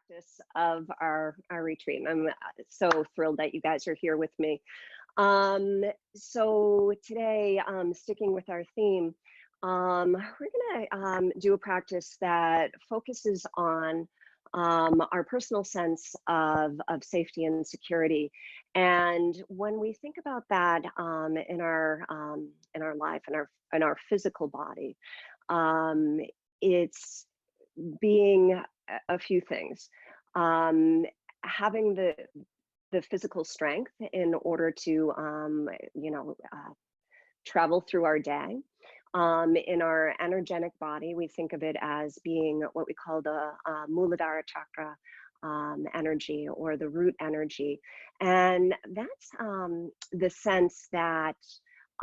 practice of our retreat. And I'm so thrilled that you guys are here with me. So today, sticking with our theme, we're gonna do a practice that focuses on our personal sense of safety and security. And when we think about that in our life, in our physical body, um, it's being a few things. Um, Having the physical strength in order to travel through our day. In our energetic body, we think of it as being what we call the Muladhara chakra energy, or the root energy. And that's the sense that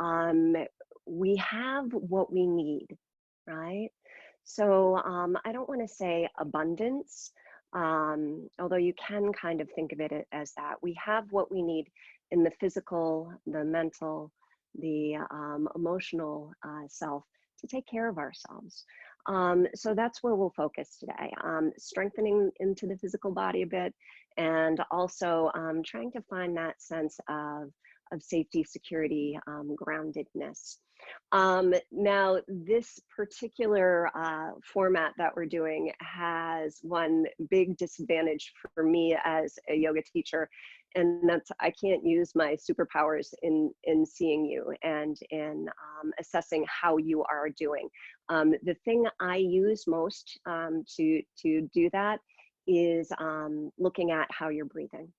um, we have what we need, right? So I don't want to say abundance, although you can kind of think of it as that. We have what we need in the physical, the mental, the emotional self to take care of ourselves. So that's where we'll focus today, strengthening into the physical body a bit, and also trying to find that sense of safety, security, groundedness. Now, this particular format that we're doing has one big disadvantage for me as a yoga teacher, and that's I can't use my superpowers in seeing you and in assessing how you are doing. The thing I use most to do that is looking at how you're breathing,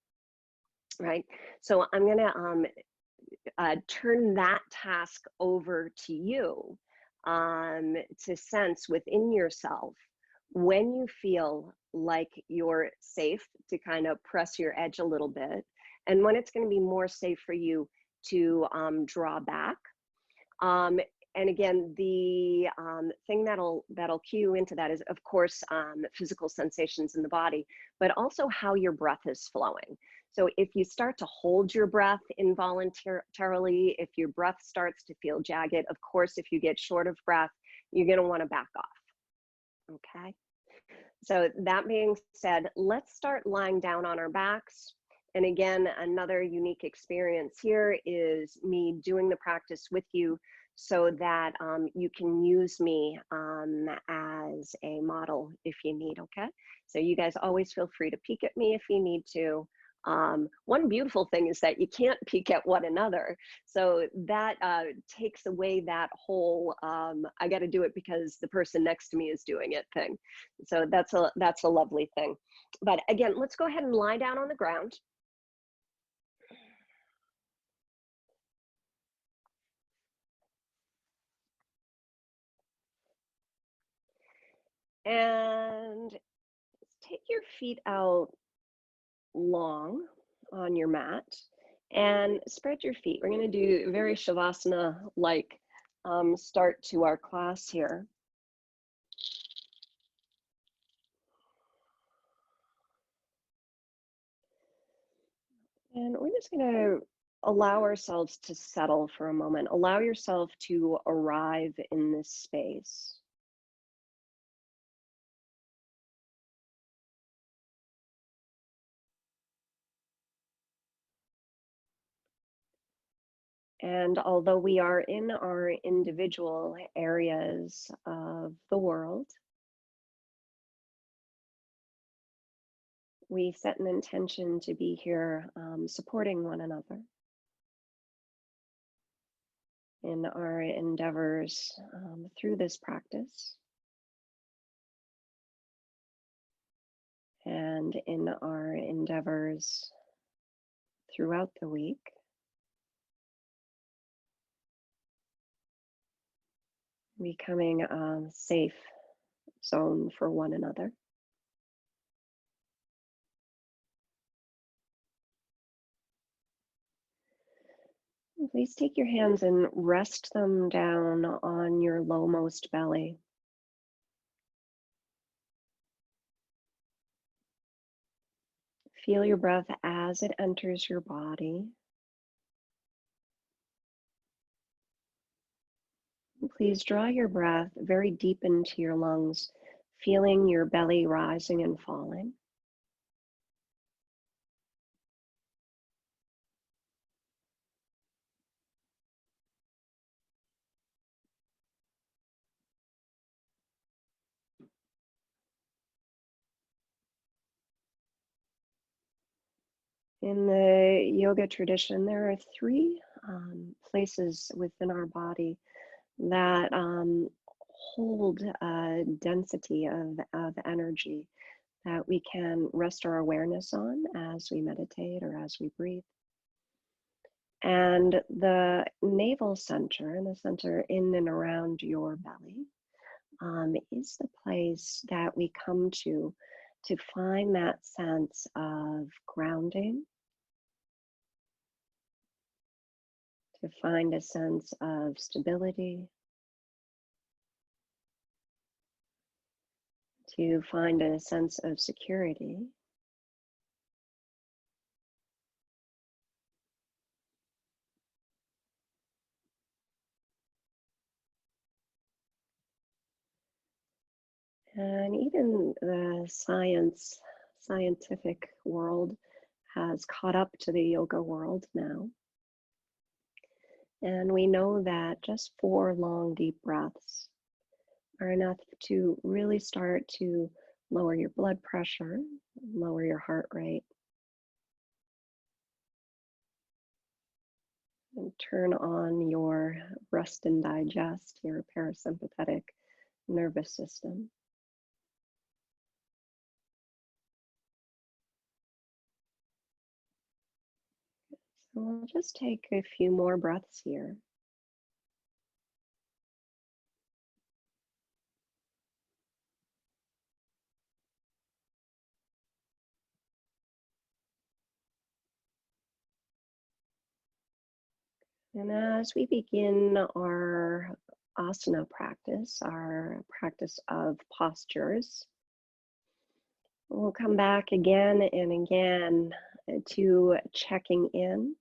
right? So I'm going to turn that task over to you, to sense within yourself when you feel like you're safe to kind of press your edge a little bit, and when it's going to be more safe for you to draw back. And again, the thing that'll cue you into that is, of course, physical sensations in the body, but also how your breath is flowing. So if you start to hold your breath involuntarily, if your breath starts to feel jagged, of course, if you get short of breath, you're going to want to back off. Okay. So that being said, let's start lying down on our backs. And again, another unique experience here is me doing the practice with you so that you can use me as a model if you need, okay? So you guys always feel free to peek at me if you need to. One beautiful thing is that you can't peek at one another. So that takes away that whole, I got to do it because the person next to me is doing it thing. So that's a lovely thing. But again, let's go ahead and lie down on the ground. And take your feet out long on your mat and spread your feet. We're going to do very Shavasana-like start to our class here. And we're just going to allow ourselves to settle for a moment. Allow yourself to arrive in this space. And although we are in our individual areas of the world, we set an intention to be here supporting one another in our endeavors through this practice, and in our endeavors throughout the week. Becoming a safe zone for one another. Please take your hands and rest them down on your lowermost belly. Feel your breath as it enters your body. Please draw your breath very deep into your lungs, feeling your belly rising and falling. In the yoga tradition, there are three places within our body that hold a density of energy that we can rest our awareness on as we meditate or as we breathe. And the navel center, and the center in and around your belly, is the place that we come to find that sense of grounding, to find a sense of stability, to find a sense of security. And even the scientific world has caught up to the yoga world now. And we know that just 4 long, deep breaths are enough to really start to lower your blood pressure, lower your heart rate, and turn on your rest and digest, your parasympathetic nervous system. So we'll just take a few more breaths here. And as we begin our asana practice, our practice of postures, we'll come back again and again to checking in.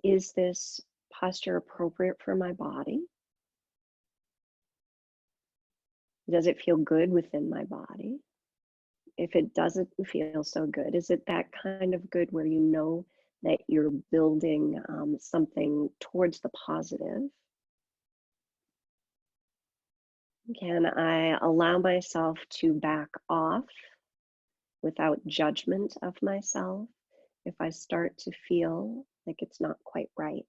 Is this posture appropriate for my body? Does it feel good within my body? If it doesn't feel so good, is it that kind of good where you know that you're building something towards the positive? Can I allow myself to back off without judgment of myself if I start to feel like it's not quite right?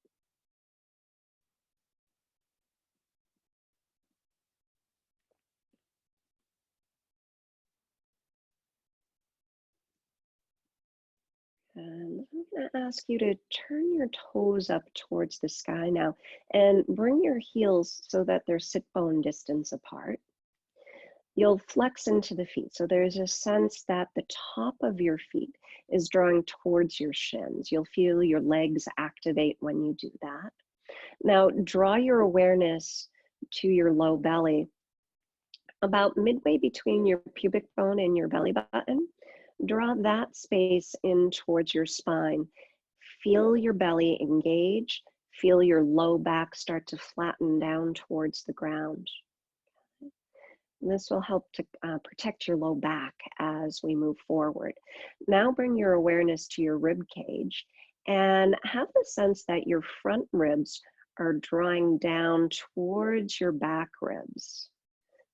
And I'm going to ask you to turn your toes up towards the sky now and bring your heels so that they're sit bone distance apart. You'll flex into the feet. So there's a sense that the top of your feet is drawing towards your shins. You'll feel your legs activate when you do that. Now draw your awareness to your low belly, about midway between your pubic bone and your belly button. Draw that space in towards your spine. Feel your belly engage. Feel your low back start to flatten down towards the ground. This will help to protect your low back as we move forward. Now bring your awareness to your rib cage and have the sense that your front ribs are drawing down towards your back ribs.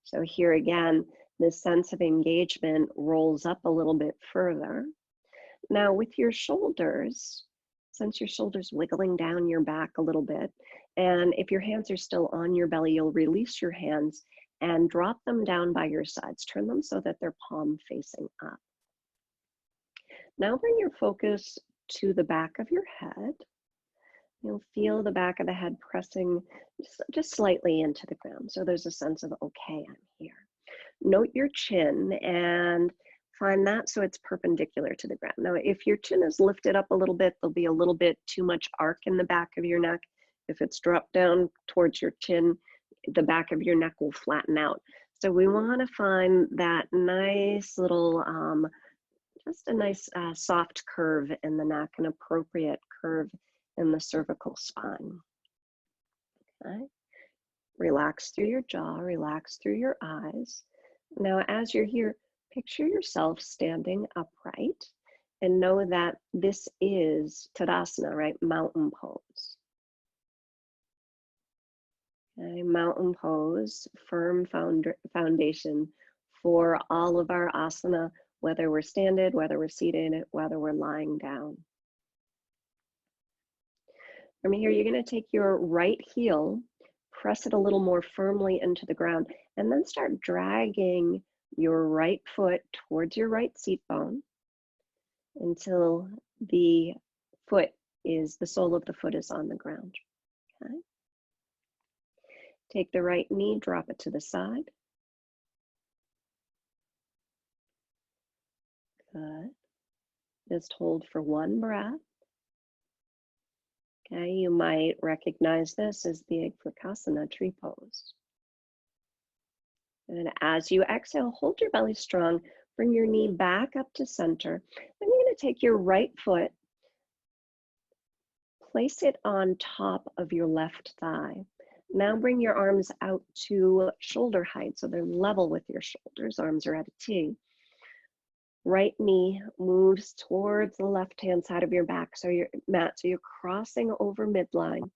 So here again, this sense of engagement rolls up a little bit further. Now with your shoulders, sense your shoulders wiggling down your back a little bit. And if your hands are still on your belly, you'll release your hands and drop them down by your sides. Turn them so that they're palm facing up. Now bring your focus to the back of your head. You'll feel the back of the head pressing just slightly into the ground. So there's a sense of, okay, I'm here. Note your chin and find that so it's perpendicular to the ground. Now, if your chin is lifted up a little bit, there'll be a little bit too much arc in the back of your neck. If it's dropped down towards your chin, the back of your neck will flatten out. So we want to find that nice little, just a nice soft curve in the neck, an appropriate curve in the cervical spine. Okay. Relax through your jaw, relax through your eyes. Now, as you're here, picture yourself standing upright and know that this is Tadasana, right? Mountain pose. Okay, mountain pose, firm foundation for all of our asana whether we're standing, whether we're seated, whether we're lying down. From here, you're going to take your right heel, press it a little more firmly into the ground, and then start dragging your right foot towards your right seat bone until the sole of the foot is on the ground. Okay. Take the right knee, drop it to the side. Good. Just hold for one breath. Okay, you might recognize this as the Vrksasana tree pose. And as you exhale, hold your belly strong, bring your knee back up to center. Then you're going to take your right foot, place it on top of your left thigh. Now bring your arms out to shoulder height so they're level with your shoulders. Arms are at a T. Right knee moves towards the left-hand side of your back, so your mat, so you're crossing over midline.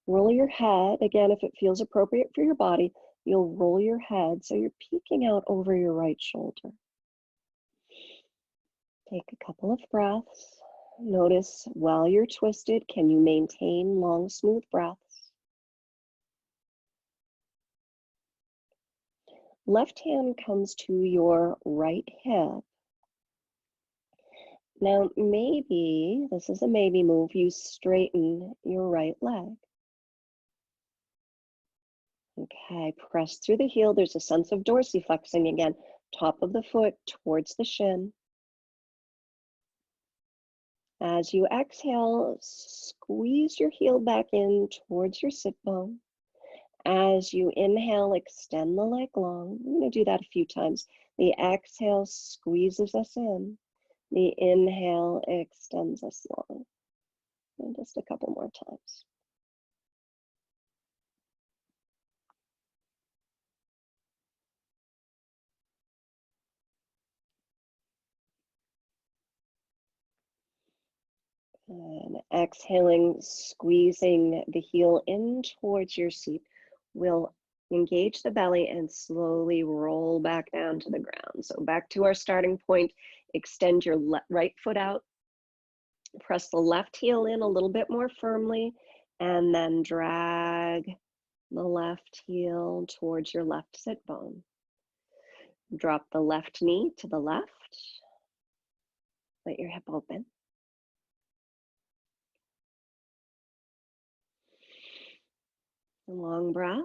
Roll your head, again, if it feels appropriate for your body, you'll roll your head so you're peeking out over your right shoulder. Take a couple of breaths. Notice while you're twisted, can you maintain long, smooth breaths? Left hand comes to your right hip. Now, maybe, this is a maybe move, you straighten your right leg. Okay, press through the heel. There's a sense of dorsiflexing again. Top of the foot towards the shin. As you exhale, squeeze your heel back in towards your sit bone. As you inhale, extend the leg long. I'm going to do that a few times. The exhale squeezes us in. The inhale extends us long. And just a couple more times. And exhaling, squeezing the heel in towards your seat. We'll engage the belly and slowly roll back down to the ground. So back to our starting point, extend your right foot out. Press the left heel in a little bit more firmly, and then drag the left heel towards your left sit bone. Drop the left knee to the left. Let your hip open. A long breath.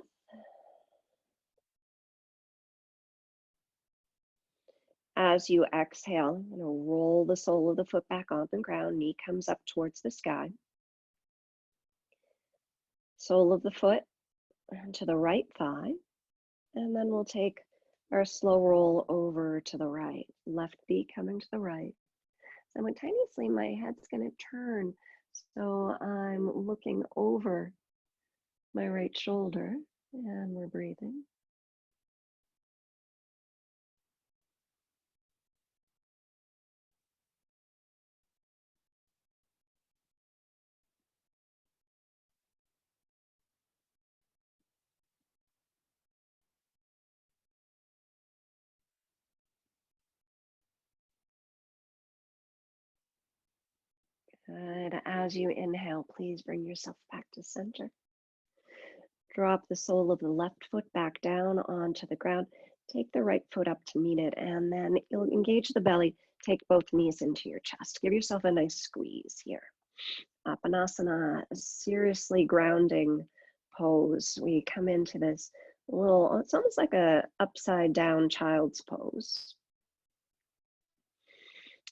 As you exhale, roll the sole of the foot back on the ground. Knee comes up towards the sky. Sole of the foot to the right thigh. And then we'll take our slow roll over to the right. Left knee coming to the right. Simultaneously, my head's going to turn. So I'm looking over my right shoulder, and we're breathing. Good. As you inhale, please bring yourself back to center. Drop the sole of the left foot back down onto the ground. Take the right foot up to meet it, and then you'll engage the belly. Take both knees into your chest. Give yourself a nice squeeze here. Apanasana, a seriously grounding pose. We come into this little, it's almost like a upside down child's pose.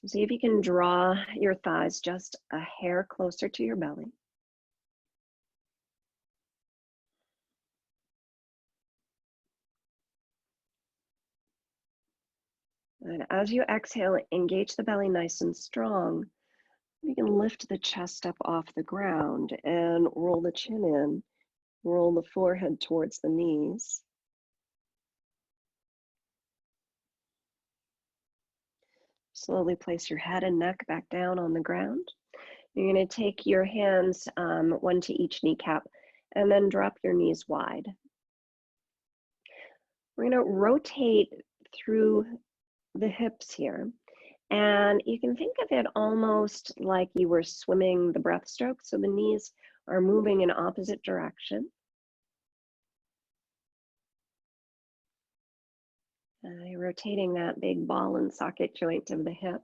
See if you can draw your thighs just a hair closer to your belly. And as you exhale, engage the belly nice and strong. You can lift the chest up off the ground and roll the chin in, roll the forehead towards the knees. Slowly place your head and neck back down on the ground. You're going to take your hands, one to each kneecap, and then drop your knees wide. We're going to rotate through the hips here. And you can think of it almost like you were swimming the breaststroke. So the knees are moving in opposite direction. You're rotating that big ball and socket joint of the hip.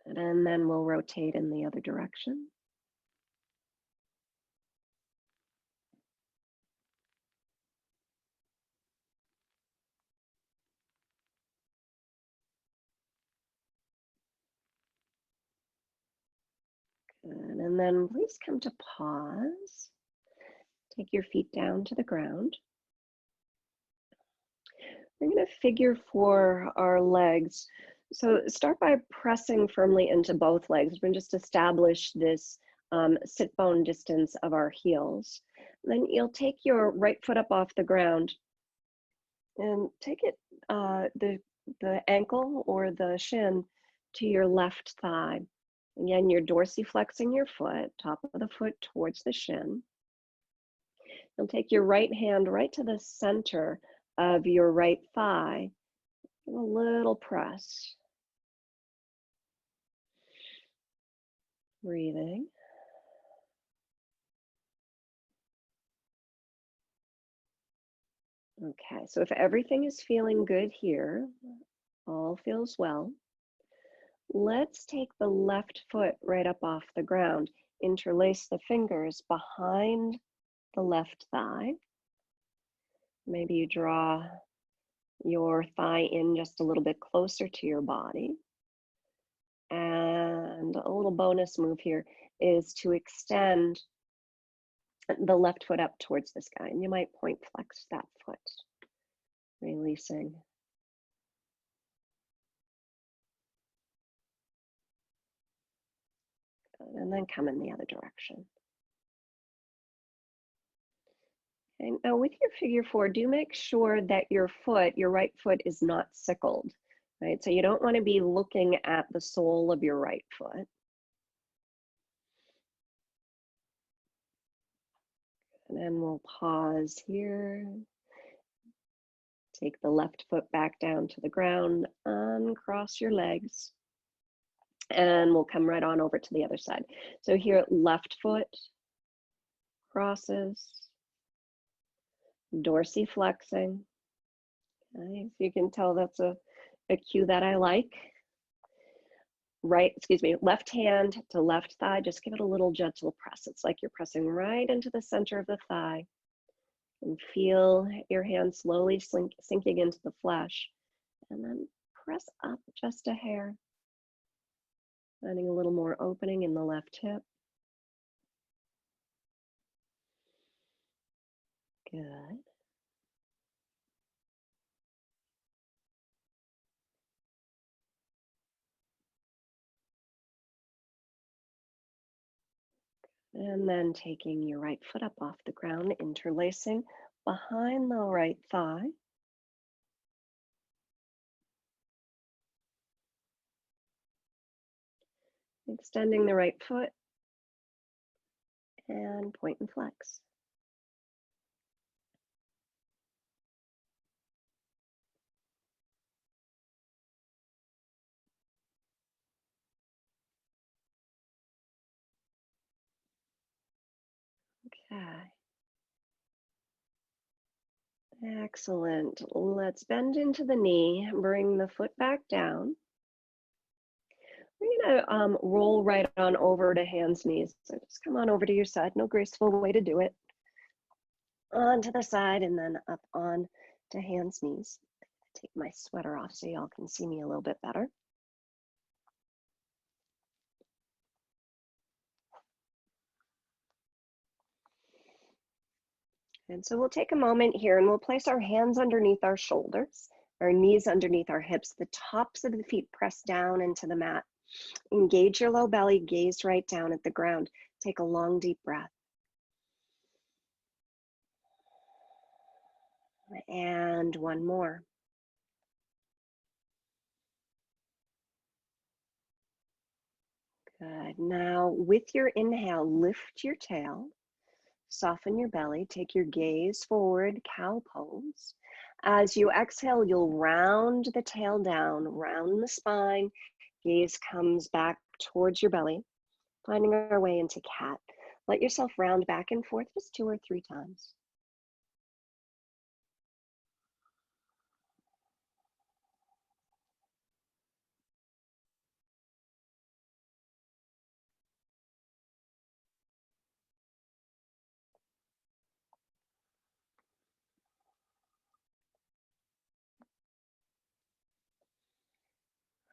And then we'll rotate in the other direction. Good. And then please come to pause. Take your feet down to the ground. We're going to figure for our legs. So start by pressing firmly into both legs. We're going to just establish this sit bone distance of our heels. Then you'll take your right foot up off the ground and take it, the ankle or the shin to your left thigh. Again, you're dorsiflexing your foot, top of the foot towards the shin. You'll take your right hand right to the center of your right thigh. Give a little press. Breathing. Okay, so if everything is feeling good here, all feels well, let's take the left foot right up off the ground. Interlace the fingers behind the left thigh. Maybe you draw your thigh in just a little bit closer to your body. And a little bonus move here is to extend the left foot up towards the sky. And you might point flex that foot, releasing. And then come in the other direction. And now with your figure four, do make sure that your foot, your right foot, is not sickled, right? So you don't want to be looking at the sole of your right foot. And then we'll pause here. Take the left foot back down to the ground, uncross your legs, and we'll come right on over to the other side. So here, left foot crosses, dorsiflexing. Okay, so you can tell that's a cue that I like. Left hand to left thigh, just give it a little gentle press. It's like you're pressing right into the center of the thigh. And feel your hand slowly sinking into the flesh. And then press up just a hair. Finding a little more opening in the left hip. Good. And then taking your right foot up off the ground, interlacing behind the right thigh. Extending the right foot and point and flex. Okay. Excellent. Let's bend into the knee, bring the foot back down. We're gonna roll right on over to hands, knees. So just come on over to your side, no graceful way to do it. Onto the side and then up on to hands, knees. Take my sweater off so y'all can see me a little bit better. And so we'll take a moment here and we'll place our hands underneath our shoulders, our knees underneath our hips, the tops of the feet press down into the mat. Engage your low belly, gaze right down at the ground. Take a long, deep breath. And one more. Good. Now, with your inhale, lift your tail, soften your belly, take your gaze forward, cow pose. As you exhale, you'll round the tail down, round the spine, gaze comes back towards your belly, finding our way into cat. Let yourself round back and forth just 2 or 3 times.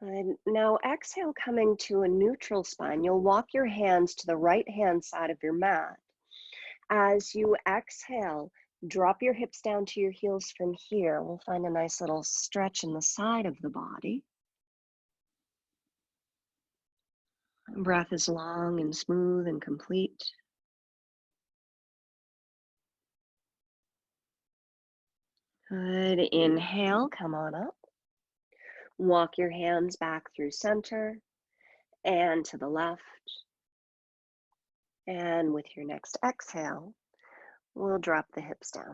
And now exhale, coming to a neutral spine. You'll walk your hands to the right hand side of your mat. As you exhale, drop your hips down to your heels from here. We'll find a nice little stretch in the side of the body. Breath is long and smooth and complete. Good. Inhale, come on up. Walk your hands back through center and to the left. And with your next exhale, we'll drop the hips down.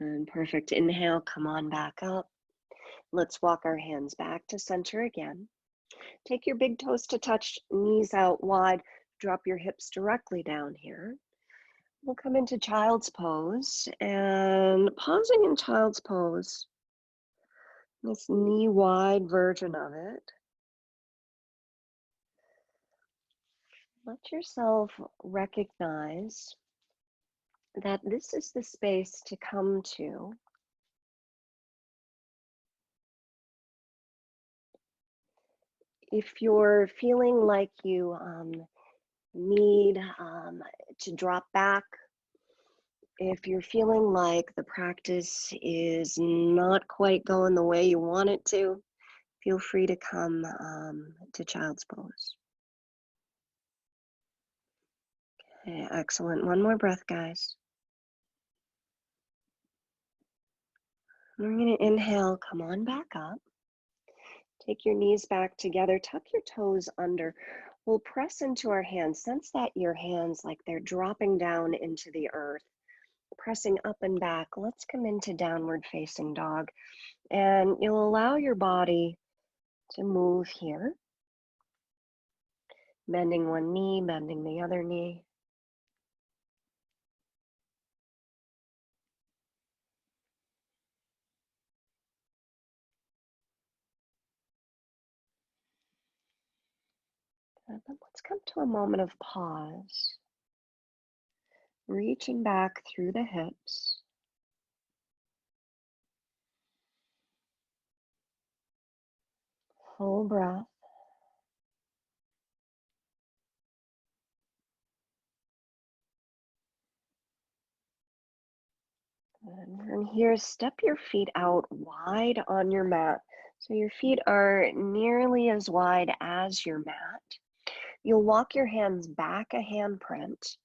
And perfect. Inhale, come on back up. Let's walk our hands back to center again. Take your big toes to touch, knees out wide. Drop your hips directly down here. We'll come into child's pose, and pausing in child's pose, this knee wide version of it. Let yourself recognize that this is the space to come to. If you're feeling like you need to drop back, if you're feeling like the practice is not quite going the way you want it to, feel free to come to child's pose. Okay, excellent. One more breath, guys. We're going to inhale, come on back up. Take your knees back together, tuck your toes under. We'll press into our hands. Sense that your hands, like they're dropping down into the earth, pressing up and back. Let's come into downward facing dog. And you'll allow your body to move here. Bending one knee, bending the other knee. And then let's come to a moment of pause. Reaching back through the hips. Full breath. And from here, step your feet out wide on your mat. So your feet are nearly as wide as your mat. You'll walk your hands back a handprint.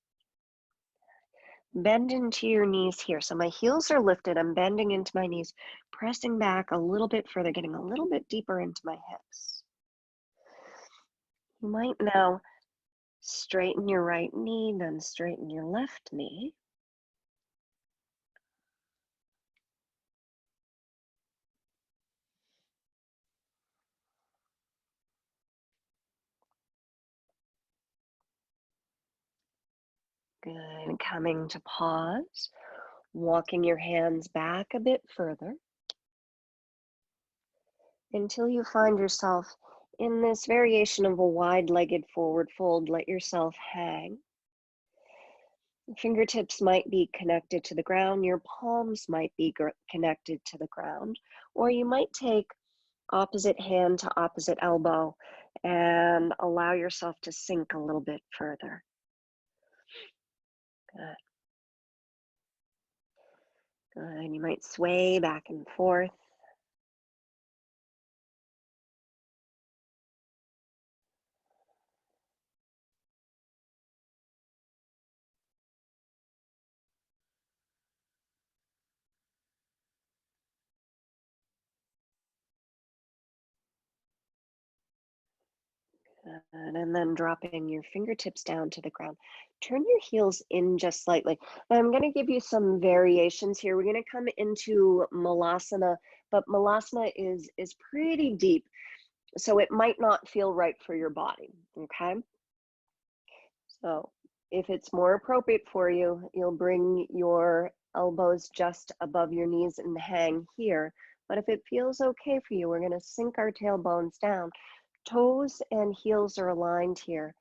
Bend into your knees here. So my heels are lifted. I'm bending into my knees, pressing back a little bit further, getting a little bit deeper into my hips. You might now straighten your right knee, then straighten your left knee. Good. Coming to pause, walking your hands back a bit further until you find yourself in this variation of a wide-legged forward fold. Let yourself hang. Fingertips might be connected to the ground. Your palms might be connected to the ground. Or you might take opposite hand to opposite elbow and allow yourself to sink a little bit further. Good. Good. You might sway back and forth. And then dropping your fingertips down to the ground. Turn your heels in just slightly. Now I'm going to give you some variations here. We're going to come into Malasana, but Malasana is pretty deep, so it might not feel right for your body, okay? So if it's more appropriate for you, you'll bring your elbows just above your knees and hang here. But if it feels okay for you, we're going to sink our tailbones down. Toes and heels are aligned here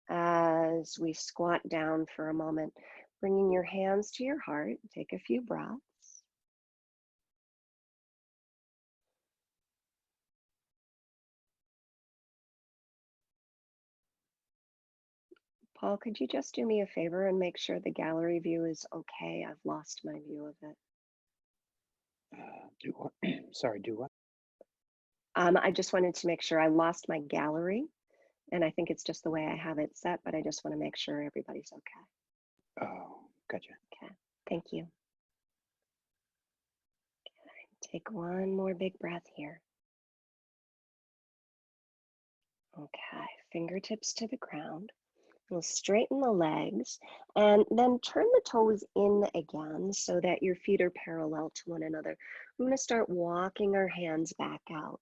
as we squat down for a moment. Bringing your hands to your heart, take a few breaths. Paul, could you just do me a favor and make sure the gallery view is okay? I've lost my view of it. Do what? Sorry, do what? I just wanted to make sure I lost my gallery, and I think it's just the way I have it set, but I just want to make sure everybody's okay. Oh, gotcha. Okay, thank you. Take one more big breath here. Okay, fingertips to the ground. We'll straighten the legs and then turn the toes in again so that your feet are parallel to one another. I'm going to start walking our hands back out.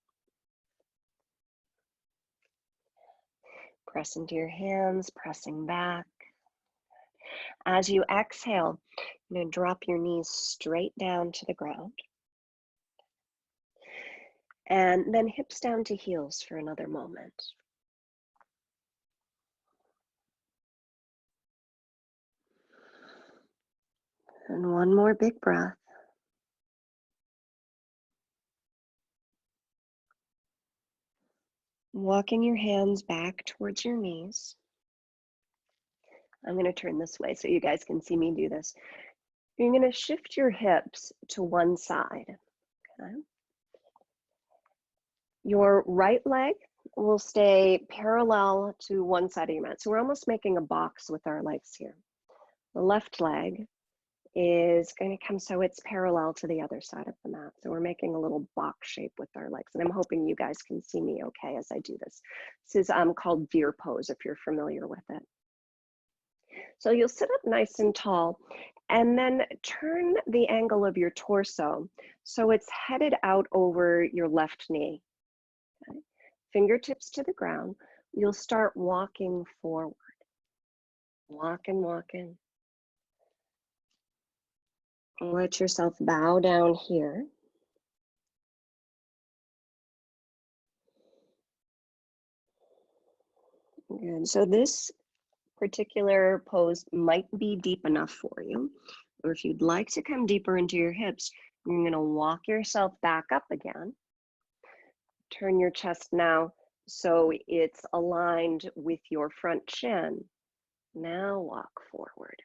Press into your hands, pressing back. As you exhale, you're going to drop your knees straight down to the ground. And then hips down to heels for another moment. And one more big breath. Walking your hands back towards your knees. I'm going to turn this way so you guys can see me do this. You're going to shift your hips to one side. Okay. Your right leg will stay parallel to one side of your mat. So we're almost making a box with our legs here. The left leg is going to come so it's parallel to the other side of the mat. So we're making a little box shape with our legs. And I'm hoping you guys can see me okay as I do this. This is called deer pose if you're familiar with it. So you'll sit up nice and tall and then turn the angle of your torso so it's headed out over your left knee. Okay. Fingertips to the ground. You'll start walking forward. Walking, walking. Let yourself bow down here. Good. So this particular pose might be deep enough for you, or if you'd like to come deeper into your hips, you're going to walk yourself back up again. Turn your chest now so it's aligned with your front shin. Now walk forward.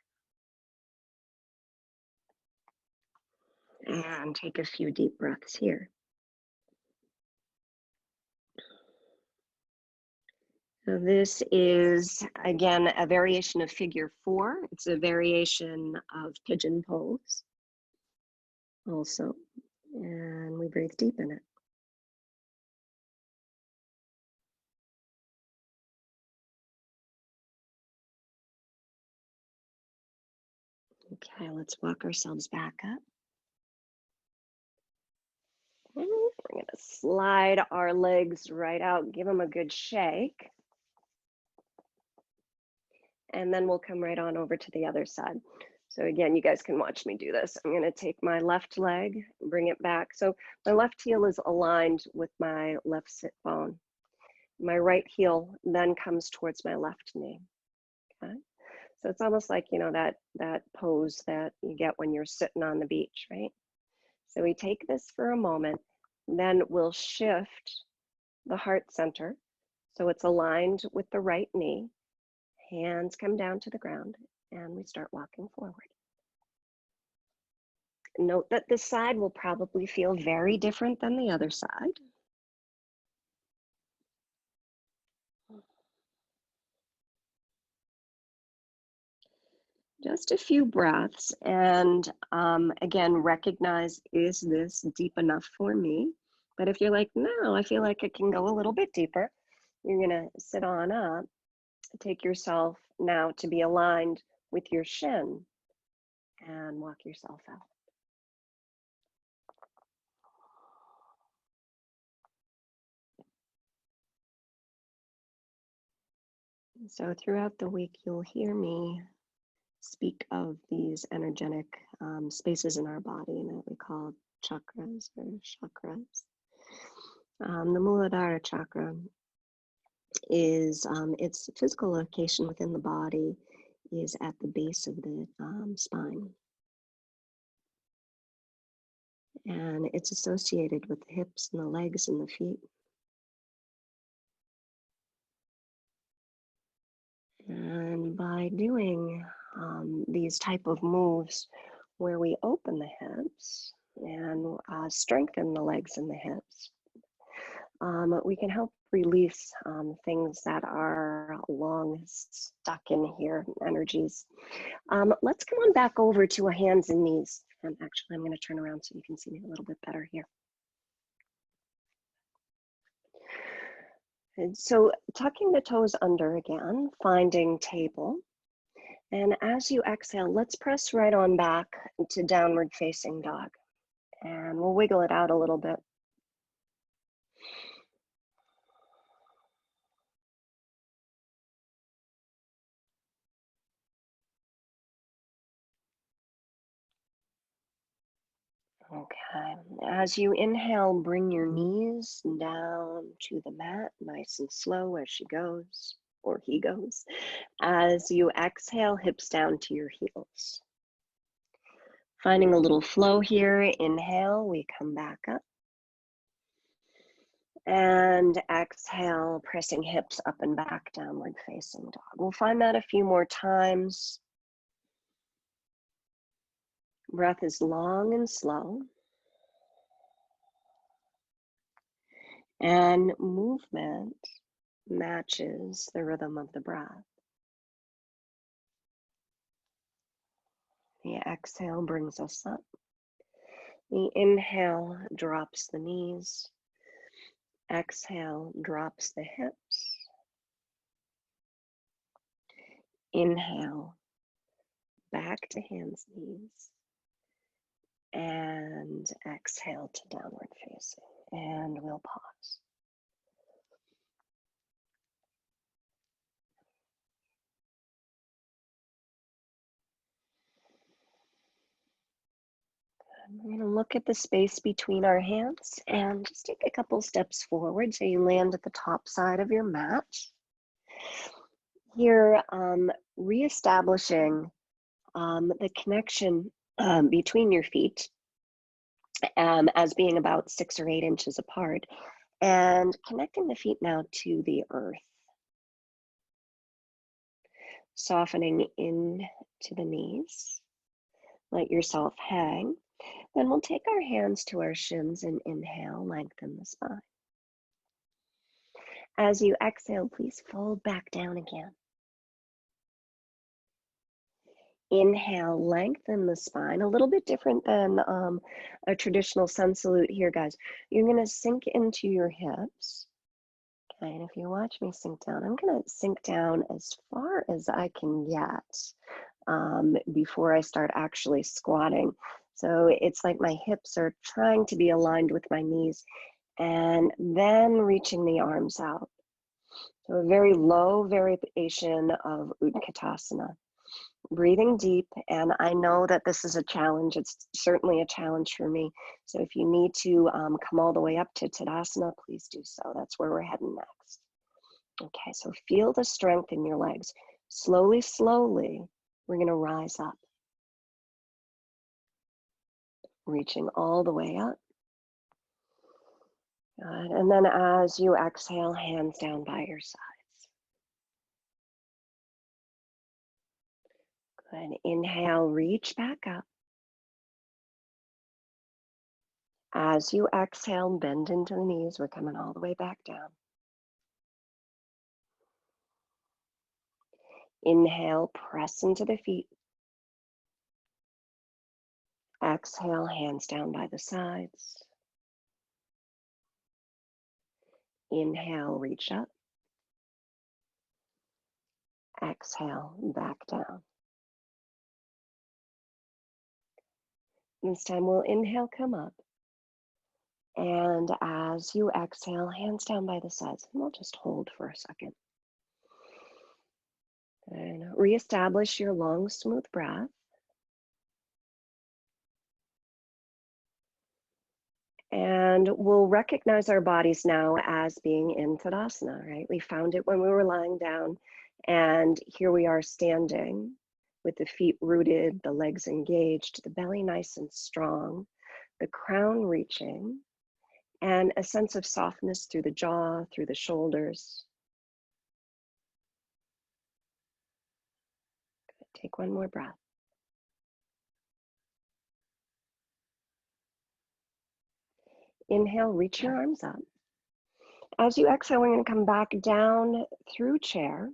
And take a few deep breaths here. So this is, again, a variation of figure 4. It's a variation of pigeon pose also. And we breathe deep in it. Okay, let's walk ourselves back up. And we're going to slide our legs right out, give them a good shake. And then we'll come right on over to the other side. So again, you guys can watch me do this. I'm going to take my left leg, bring it back. So my left heel is aligned with my left sit bone. My right heel then comes towards my left knee. Okay. So it's almost like, you know, that pose that you get when you're sitting on the beach, right? So we take this for a moment, then we'll shift the heart center so it's aligned with the right knee. Hands come down to the ground and we start walking forward. Note that this side will probably feel very different than the other side. Just a few breaths, and again, recognize, is this deep enough for me? But if you're like, no, I feel like it can go a little bit deeper, You're going to sit on up, take yourself now to be aligned with your shin, and walk yourself out. So throughout the week, you'll hear me speak of these energetic spaces in our body that we call chakras or chakras. The Muladhara chakra is its physical location within the body is at the base of the spine. And it's associated with the hips and the legs and the feet. And by doing these type of moves where we open the hips and strengthen the legs and the hips, we can help release things that are long stuck in here, energies. Let's come on back over to a hands and knees. And actually, I'm going to turn around so you can see me a little bit better here. And so tucking the toes under again, finding table. And as you exhale, let's press right on back to downward facing dog. And we'll wiggle it out a little bit. Okay, as you inhale, bring your knees down to the mat, nice and slow as she goes, or he goes. As you exhale, hips down to your heels. Finding a little flow here, inhale, we come back up. And exhale, pressing hips up and back, downward facing dog. We'll find that a few more times. Breath is long and slow. And movement matches the rhythm of the breath. The exhale brings us up. The inhale drops the knees. Exhale drops the hips. Inhale, back to hands, knees. And exhale to downward facing. And we'll pause. We're going to look at the space between our hands and just take a couple steps forward so you land at the top side of your mat. Here, reestablishing the connection between your feet as being about 6 or 8 inches apart, and connecting the feet now to the earth. Softening in to the knees. Let yourself hang. Then we'll take our hands to our shins and inhale, lengthen the spine. As you exhale, please fold back down again. Inhale, lengthen the spine, a little bit different than a traditional sun salute here, guys. You're gonna sink into your hips. Okay, and if you watch me sink down, I'm gonna sink down as far as I can get before I start actually squatting. So it's like my hips are trying to be aligned with my knees and then reaching the arms out. So a very low variation of Utkatasana. Breathing deep, and I know that this is a challenge. It's certainly a challenge for me. So if you need to come all the way up to Tadasana, please do so. That's where we're heading next. Okay, so feel the strength in your legs. Slowly, slowly, we're gonna rise up. Reaching all the way up. Good. And then as you exhale, hands down by your sides. Good. Inhale, reach back up. As you exhale, bend into the knees. We're coming all the way back down. Inhale, press into the feet. Exhale, hands down by the sides. Inhale, reach up. Exhale, back down. This time we'll inhale, come up. And as you exhale, hands down by the sides. And we'll just hold for a second. And reestablish your long, smooth breath. And we'll recognize our bodies now as being in Tadasana, right? We found it when we were lying down, and here we are standing with the feet rooted, the legs engaged, the belly nice and strong, the crown reaching, and a sense of softness through the jaw, through the shoulders. Take one more breath. Inhale, reach your arms up. As you exhale, we're going to come back down through chair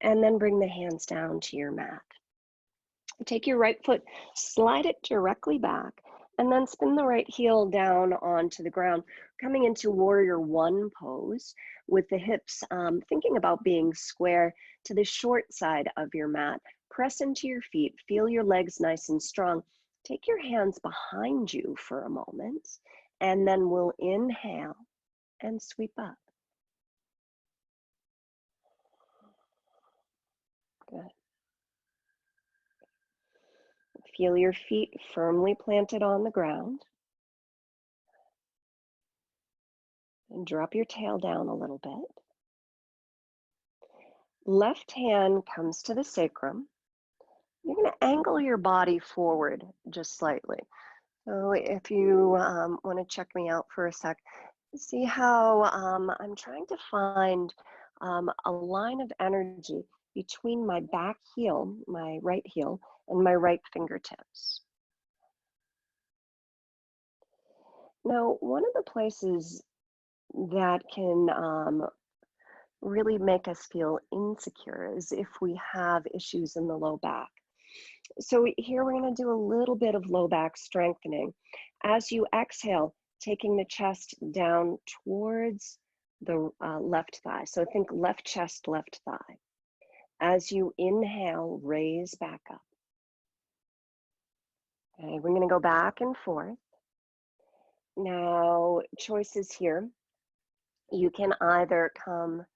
and then bring the hands down to your mat. Take your right foot, slide it directly back, and then spin the right heel down onto the ground, coming into warrior one pose with the hips thinking about being square to the short side of your mat. Press into your feet, feel your legs nice and strong. Take your hands behind you for a moment, and then we'll inhale and sweep up. Good. Feel your feet firmly planted on the ground. And drop your tail down a little bit. Left hand comes to the sacrum. You're going to angle your body forward just slightly. So if you want to check me out for a sec, see how I'm trying to find a line of energy between my back heel, my right heel, and my right fingertips. Now, one of the places that can really make us feel insecure is if we have issues in the low back. So here we're going to do a little bit of low back strengthening. As you exhale, taking the chest down towards the left thigh. So think left chest, left thigh. As you inhale, raise back up. Okay, we're going to go back and forth. Now, choices here. You can either come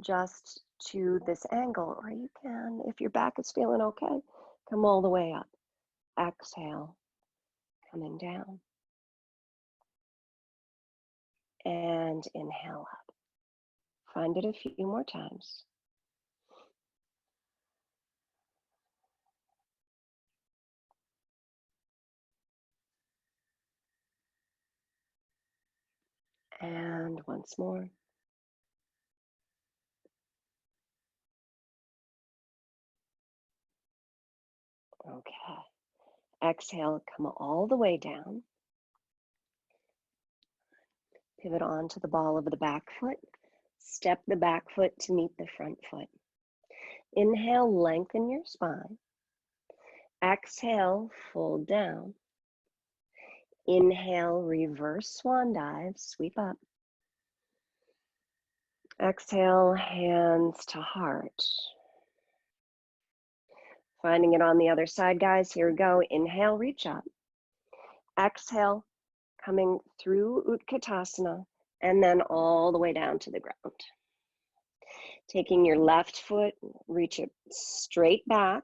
just to this angle, or you can, if your back is feeling okay, come all the way up. Exhale, coming down. And inhale up. Find it a few more times. And once more. Okay. Exhale, come all the way down. Pivot onto the ball of the back foot. Step the back foot to meet the front foot. Inhale, lengthen your spine. Exhale, fold down. Inhale, reverse swan dive, sweep up. Exhale, hands to heart. Finding it on the other side, guys. Here we go. Inhale, reach up. Exhale, coming through Utkatasana, and then all the way down to the ground. Taking your left foot, reach it straight back,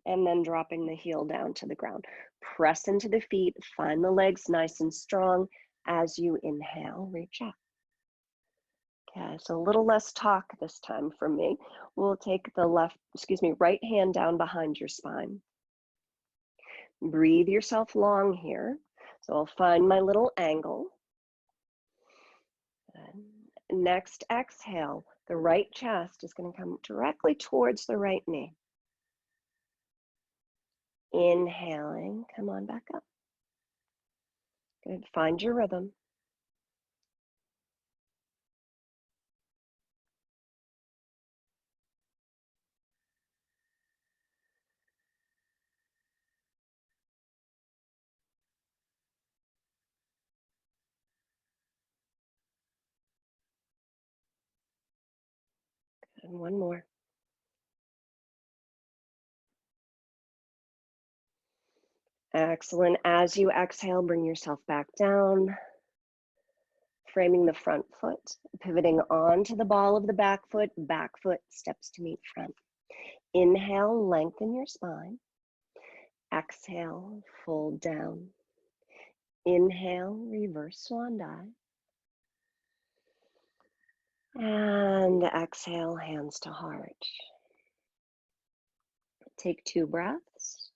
and then dropping the heel down to the ground. Press into the feet, find the legs nice and strong as you inhale, reach up. Okay, so a little less talk this time from me. We'll take the right hand down behind your spine. Breathe yourself long here. So I'll find my little angle. Next exhale, the right chest is going to come directly towards the right knee. Inhaling, come on back up. Good, find your rhythm. And one more. Excellent. As you exhale, bring yourself back down, framing the front foot, pivoting onto the ball of the back foot steps to meet front. Inhale, lengthen your spine. Exhale, fold down. Inhale, reverse swan dive. And exhale, hands to heart. Take 2 breaths.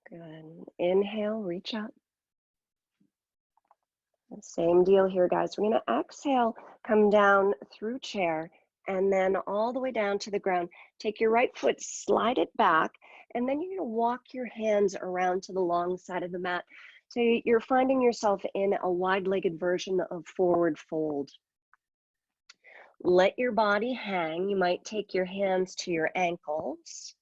Good. Inhale, reach up. Same deal here, guys. We're going to exhale, come down through chair, and then all the way down to the ground. Take your right foot, slide it back, and then you're going to walk your hands around to the long side of the mat. So you're finding yourself in a wide-legged version of forward fold. Let your body hang. You might take your hands to your ankles.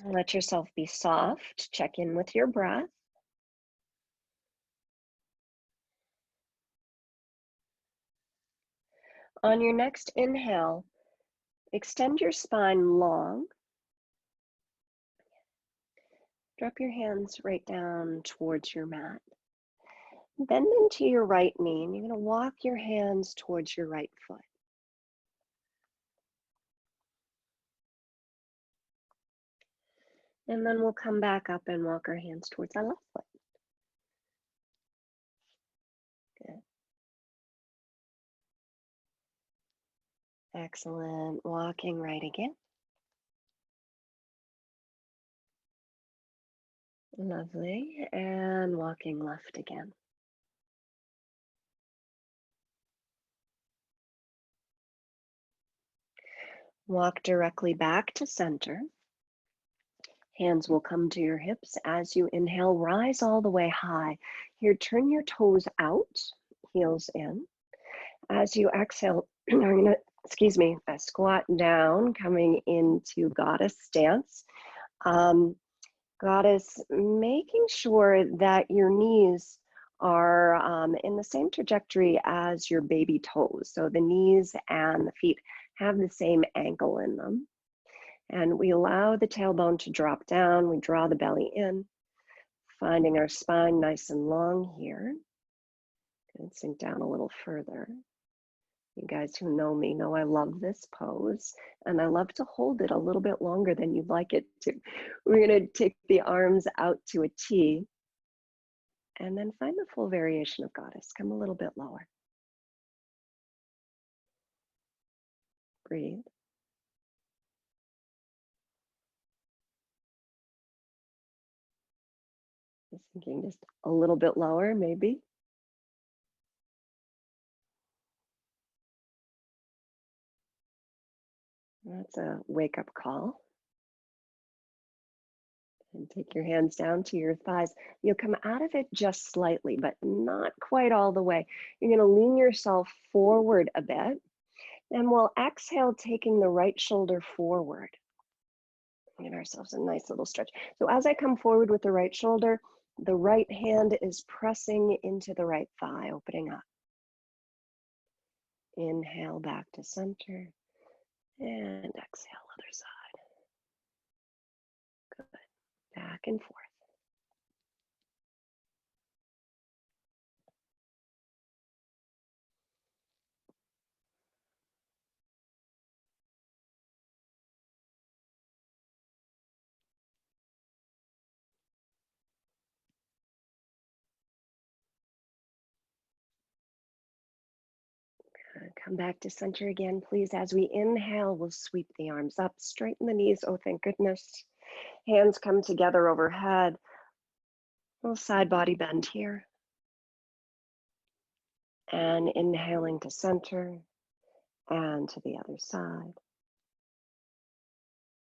Let yourself be soft. Check in with your breath. On your next inhale, extend your spine long. Drop your hands right down towards your mat. Bend into your right knee, and you're going to walk your hands towards your right foot. And then we'll come back up and walk our hands towards our left foot. Good. Excellent. Walking right again. Lovely. And walking left again. Walk directly back to center. Hands will come to your hips. As you inhale, rise all the way high. Here, turn your toes out, heels in. As you exhale, I'm going to, squat down, coming into goddess stance. Goddess, making sure that your knees are in the same trajectory as your baby toes. So the knees and the feet have the same ankle in them. And we allow the tailbone to drop down. We draw the belly in, finding our spine nice and long here. And sink down a little further. You guys who know me know I love this pose, and I love to hold it a little bit longer than you'd like it to. We're going to take the arms out to a T, and then find the full variation of goddess. Come a little bit lower. Breathe. Just thinking just a little bit lower, maybe. That's a wake-up call. And take your hands down to your thighs. You'll come out of it just slightly, but not quite all the way. You're going to lean yourself forward a bit. And we'll exhale, taking the right shoulder forward. Give ourselves a nice little stretch. So as I come forward with the right shoulder, the right hand is pressing into the right thigh, opening up. Inhale back to center. And exhale, other side. Good. Back and forth. Come back to center again, please. As we inhale, we'll sweep the arms up, straighten the knees. Oh, thank goodness. Hands come together overhead. Little side body bend here. And inhaling to center and to the other side.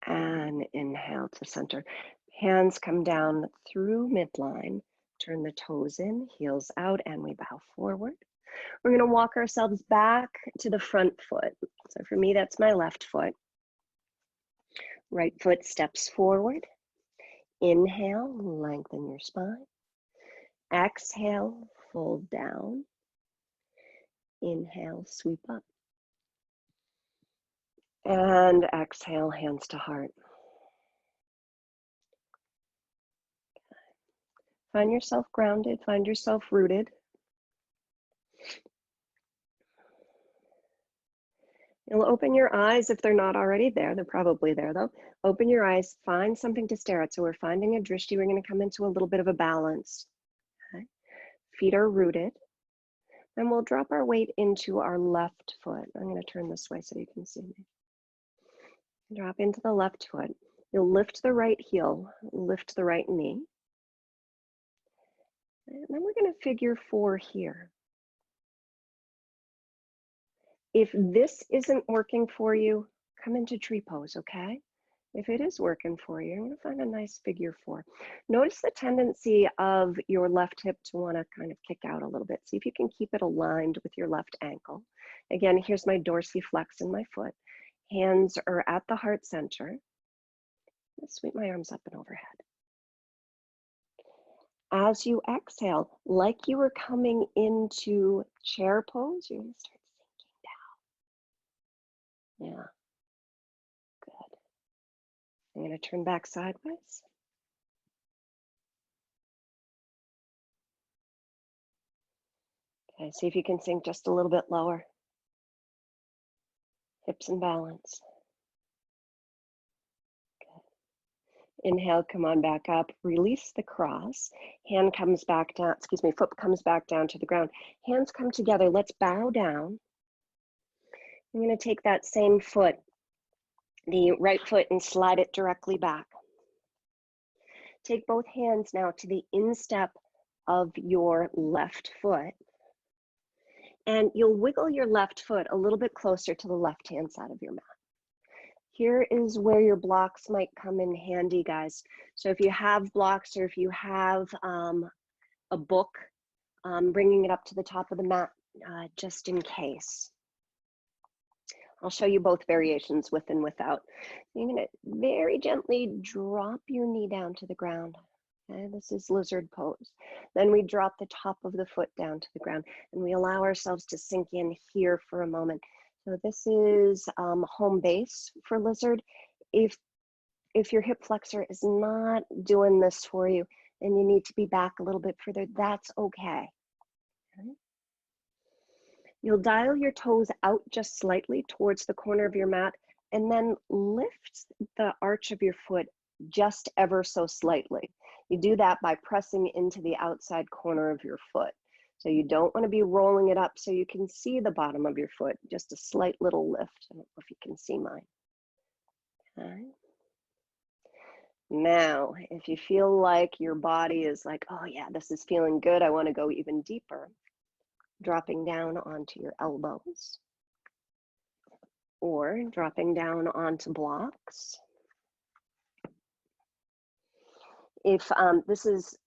And inhale to center. Hands come down through midline. Turn the toes in, heels out, and we bow forward. We're going to walk ourselves back to the front foot. So for me, that's my left foot. Right foot steps forward. Inhale, lengthen your spine. Exhale, fold down. Inhale, sweep up. And exhale, hands to heart. Find yourself grounded, find yourself rooted. You'll open your eyes if they're not already there. They're probably there though. Open your eyes, find something to stare at. So we're finding a drishti. We're going to come into a little bit of a balance. Okay. Feet are rooted. And we'll drop our weight into our left foot. I'm going to turn this way so you can see me. Drop into the left foot. You'll lift the right heel, lift the right knee. And then we're going to figure 4 here. If this isn't working for you, come into tree pose, okay? If it is working for you, you're going to find a nice figure 4. Notice the tendency of your left hip to want to kind of kick out a little bit. See if you can keep it aligned with your left ankle. Again, here's my dorsiflex in my foot. Hands are at the heart center. Let's sweep my arms up and overhead. As you exhale, like you were coming into chair pose, you're going to start sinking down. Yeah, good. I'm going to turn back sideways. Okay, see if you can sink just a little bit lower. Hips in balance. Good. Inhale, come on back up. Release the cross. Hand comes back down, foot comes back down to the ground. Hands come together. Let's bow down. I'm going to take that same foot, the right foot, and slide it directly back. Take both hands now to the instep of your left foot. And you'll wiggle your left foot a little bit closer to the left-hand side of your mat. Here is where your blocks might come in handy, guys. So if you have blocks or if you have a book, bringing it up to the top of the mat just in case. I'll show you both variations with and without. You're going to very gently drop your knee down to the ground. Okay, this is lizard pose. Then we drop the top of the foot down to the ground and we allow ourselves to sink in here for a moment. So this is home base for lizard. If your hip flexor is not doing this for you and you need to be back a little bit further, that's okay. Okay. You'll dial your toes out just slightly towards the corner of your mat and then lift the arch of your foot just ever so slightly. You do that by pressing into the outside corner of your foot. So you don't want to be rolling it up so you can see the bottom of your foot, just a slight little lift. I don't know if you can see mine. Okay. Now, if you feel like your body is like, oh yeah, this is feeling good, I want to go even deeper, dropping down onto your elbows or dropping down onto blocks. If this is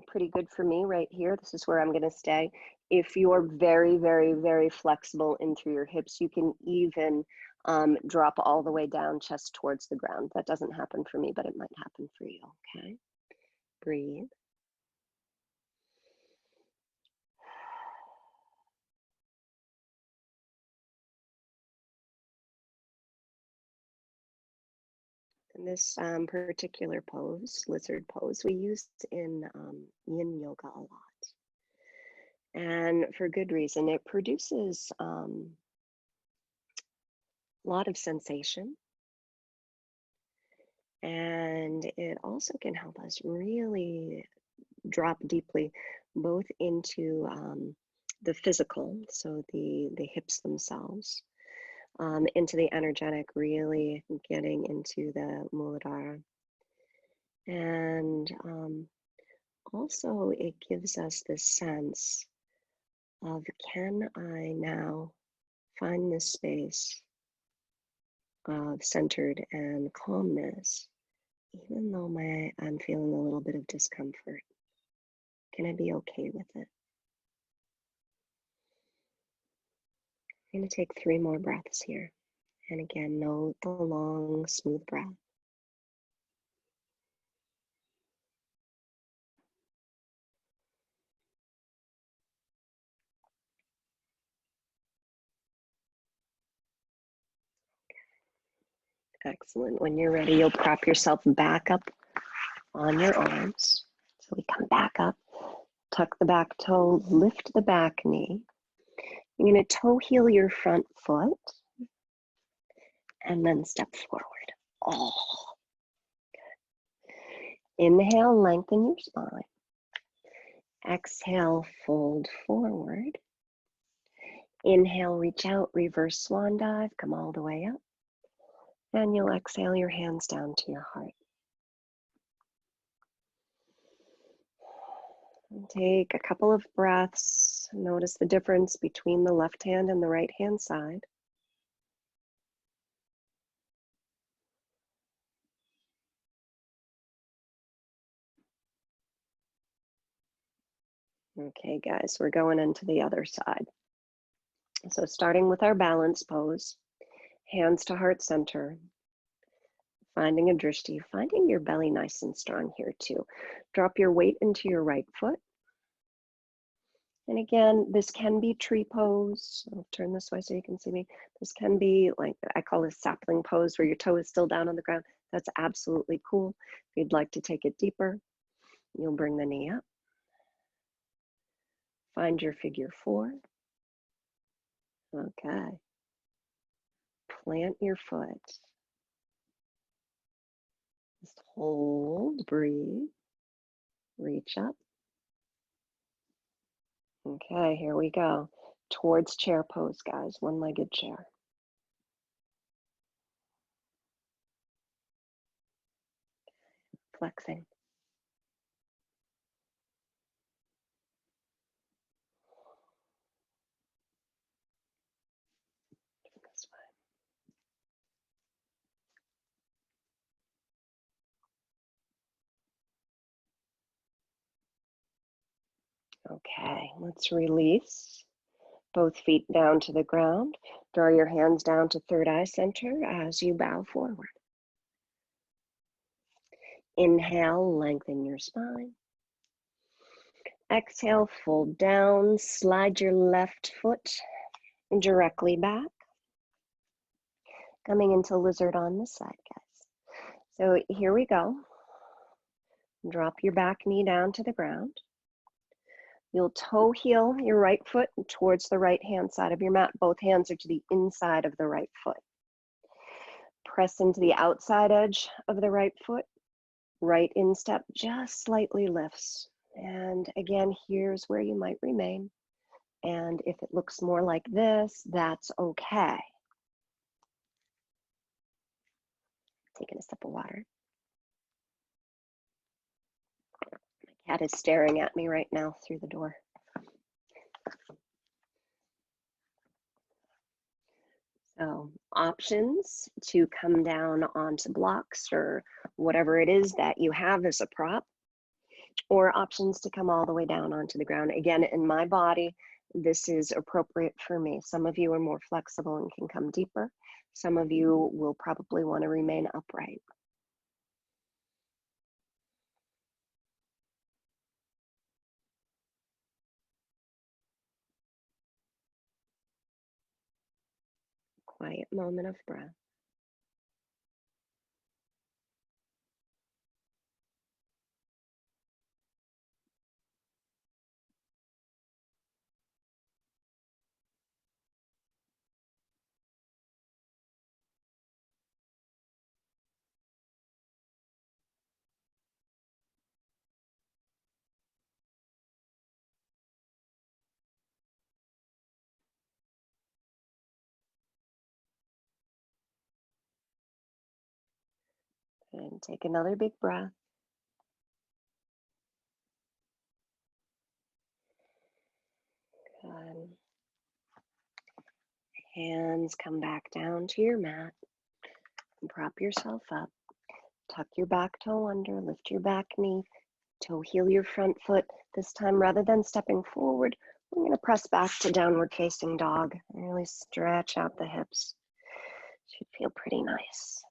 pretty good for me right here, this is where I'm going to stay. If you're very, very, very flexible in through your hips, you can even drop all the way down, chest towards the ground. That doesn't happen for me, but it might happen for you. Okay, breathe. And this particular pose, lizard pose, we use in yin yoga a lot. And for good reason. It produces a lot of sensation. And it also can help us really drop deeply both into the physical, so the hips themselves, into the energetic, really getting into the Muladhara. And also it gives us this sense of, can I now find this space of centered and calmness, even though I'm feeling a little bit of discomfort? Can I be okay with it? I'm going to take 3 more breaths here. And again, note the long, smooth breath. Excellent. When you're ready, you'll prop yourself back up on your arms. So we come back up, tuck the back toe, lift the back knee. You're going to toe heel your front foot and then step forward. Oh, good. Inhale, lengthen your spine. Exhale, fold forward. Inhale, reach out, reverse swan dive, come all the way up. And you'll exhale your hands down to your heart. And take a couple of breaths. Notice the difference between the left hand and the right hand side. Okay, guys, we're going into the other side. So starting with our balance pose, hands to heart center, finding a drishti, finding your belly nice and strong here too. Drop your weight into your right foot. And again, this can be tree pose. I'll turn this way so you can see me. This can be like, I call this sapling pose where your toe is still down on the ground. That's absolutely cool. If you'd like to take it deeper, you'll bring the knee up. Find your figure four. Okay. Plant your foot. Just hold, breathe, reach up. Okay, here we go. Towards chair pose, guys, one-legged chair. Flexing. This way. Okay, let's release. Both feet down to the ground. Draw your hands down to third eye center as you bow forward. Inhale, lengthen your spine. Exhale, fold down, slide your left foot directly back. Coming into lizard on this side, guys. So here we go. Drop your back knee down to the ground. You'll toe heel your right foot towards the right hand side of your mat. Both hands are to the inside of the right foot. Press into the outside edge of the right foot. Right instep just slightly lifts. And again, here's where you might remain. And if it looks more like this, that's okay. Taking a sip of water. My cat is staring at me right now through the door. So options to come down onto blocks or whatever it is that you have as a prop, or options to come all the way down onto the ground. Again, in my body, this is appropriate for me. Some of you are more flexible and can come deeper. Some of you will probably want to remain upright. Quiet moment of breath. And take another big breath. Good. Hands come back down to your mat. And prop yourself up. Tuck your back toe under, lift your back knee, toe heel your front foot. This time, rather than stepping forward, I'm going to press back to downward facing dog and really stretch out the hips. Should feel pretty nice.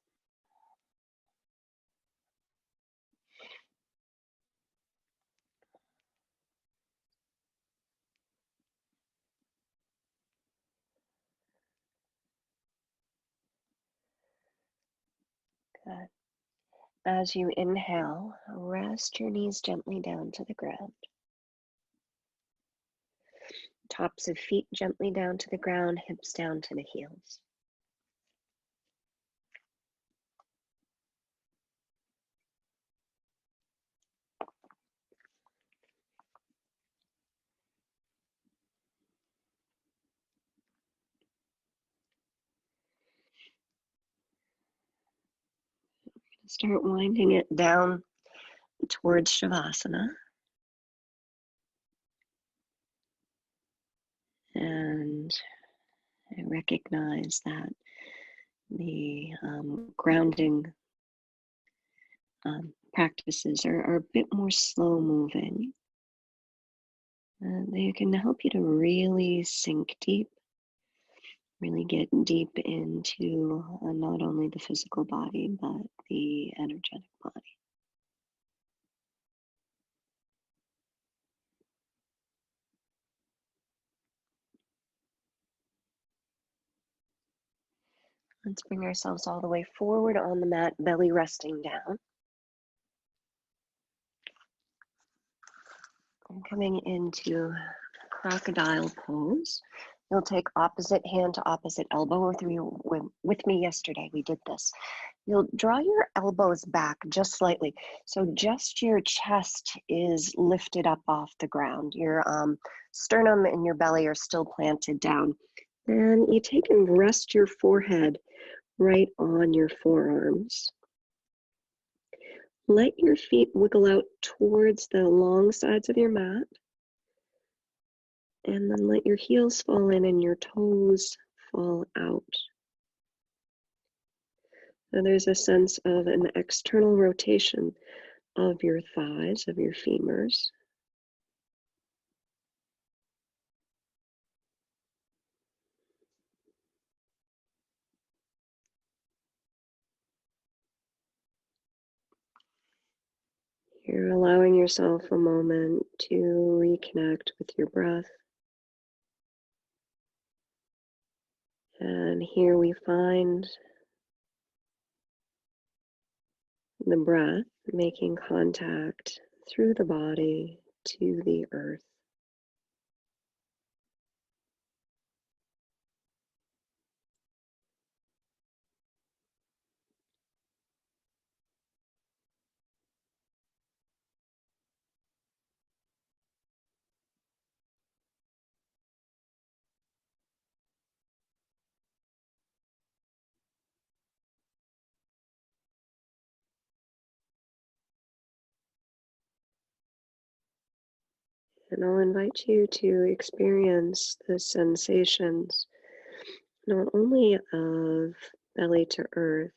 Good. As you inhale, rest your knees gently down to the ground. Tops of feet gently down to the ground, hips down to the heels. Start winding it down towards Shavasana. And I recognize that the grounding practices are a bit more slow moving. They can help you to really sink deep, really get deep into not only the physical body, but the energetic body. Let's bring ourselves all the way forward on the mat, belly resting down. And coming into crocodile pose. You'll take opposite hand to opposite elbow. If you were with me yesterday, we did this. You'll draw your elbows back just slightly. So just your chest is lifted up off the ground. Your sternum and your belly are still planted down. And you take and rest your forehead right on your forearms. Let your feet wiggle out towards the long sides of your mat. And then let your heels fall in and your toes fall out. So there's a sense of an external rotation of your thighs, of your femurs. You're allowing yourself a moment to reconnect with your breath. And here we find the breath making contact through the body to the earth. And I'll invite you to experience the sensations not only of belly to earth,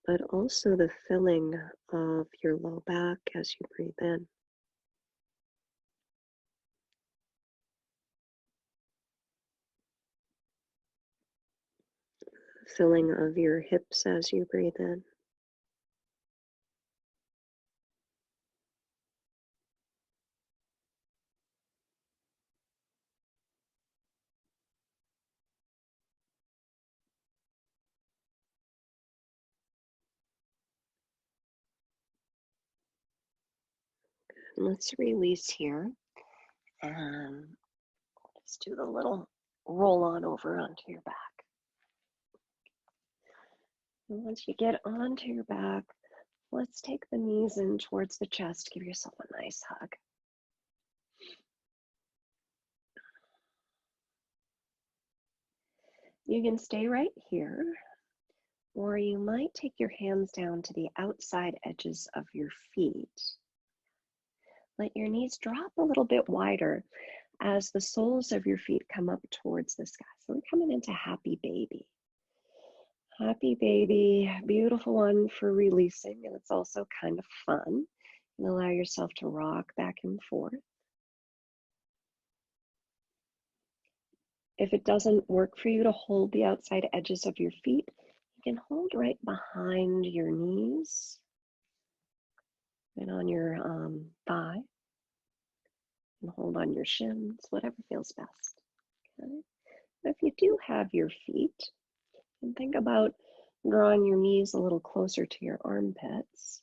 but also the filling of your low back as you breathe in. Filling of your hips as you breathe in. And let's release here and let's do the little roll on over onto your back. And once you get onto your back, let's take the knees in towards the chest. Give yourself a nice hug. You can stay right here, or you might take your hands down to the outside edges of your feet. Let your knees drop a little bit wider as the soles of your feet come up towards the sky. So we're coming into happy baby. Happy baby, beautiful one for releasing, and it's also kind of fun. And allow yourself to rock back and forth. If it doesn't work for you to hold the outside edges of your feet, you can hold right behind your knees and on your thigh, and hold on your shins, whatever feels best. Okay? If you do have your feet, and think about Drawing your knees a little closer to your armpits.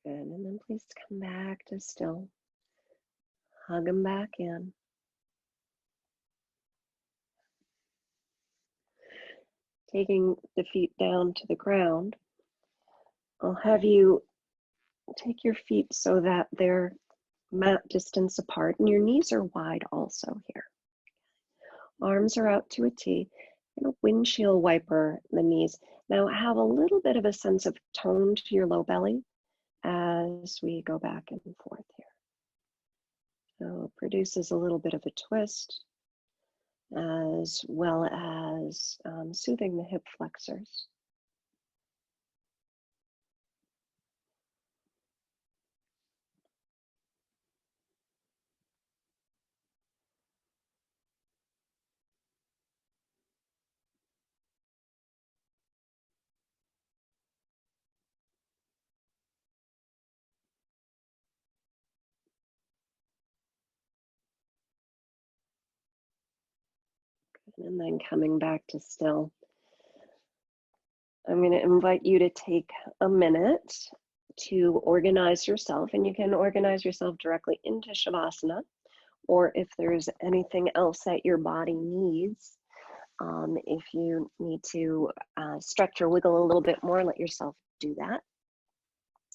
Good, and then please come back to still. Hug them back in. Taking the feet down to the ground, I'll have you take your feet so that they're mat distance apart and your knees are wide also here. Arms are out to a T, and a windshield wiper the knees. Now have a little bit of a sense of tone to your low belly as we go back and forth here. So it produces a little bit of a twist as well as soothing the hip flexors. And then coming back to still. I'm going to invite you to take a minute to organize yourself, and you can organize yourself directly into Shavasana, or if there's anything else that your body needs, if you need to stretch or wiggle a little bit more, let yourself do that.